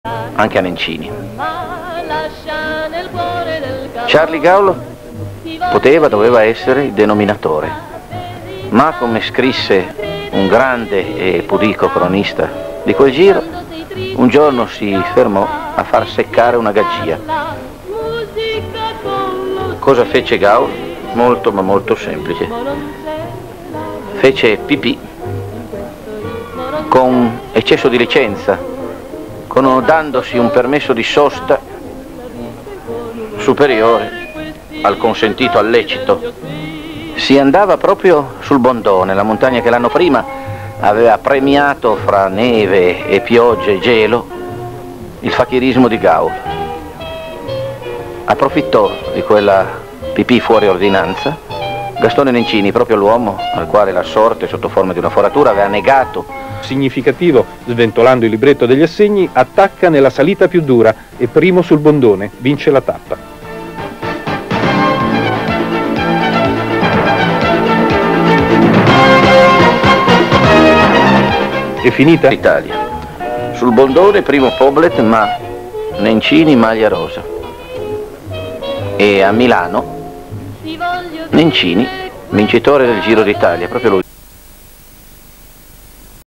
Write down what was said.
anche a Nencini. Charlie Gaul doveva essere il denominatore, ma come scrisse un grande e pudico cronista di quel giro, un giorno si fermò a far seccare una gaggia. Cosa fece Gaul? Molto ma molto semplice. Fece pipì con eccesso di licenza, dandosi un permesso di sosta superiore al consentito al lecito. Si andava proprio sul Bondone, la montagna che l'anno prima aveva premiato fra neve e piogge e gelo il fakirismo di Gaul. Approfittò di quella pipì fuori ordinanza Gastone Nencini, proprio l'uomo al quale la sorte, sotto forma di una foratura, aveva negato. Significativo, sventolando il libretto degli assegni, attacca nella salita più dura e primo sul Bondone, vince la tappa. È finita? L'Italia. Sul Bondone primo Poblet, ma Nencini maglia rosa. E a Milano Nencini, vincitore del Giro d'Italia, proprio lui.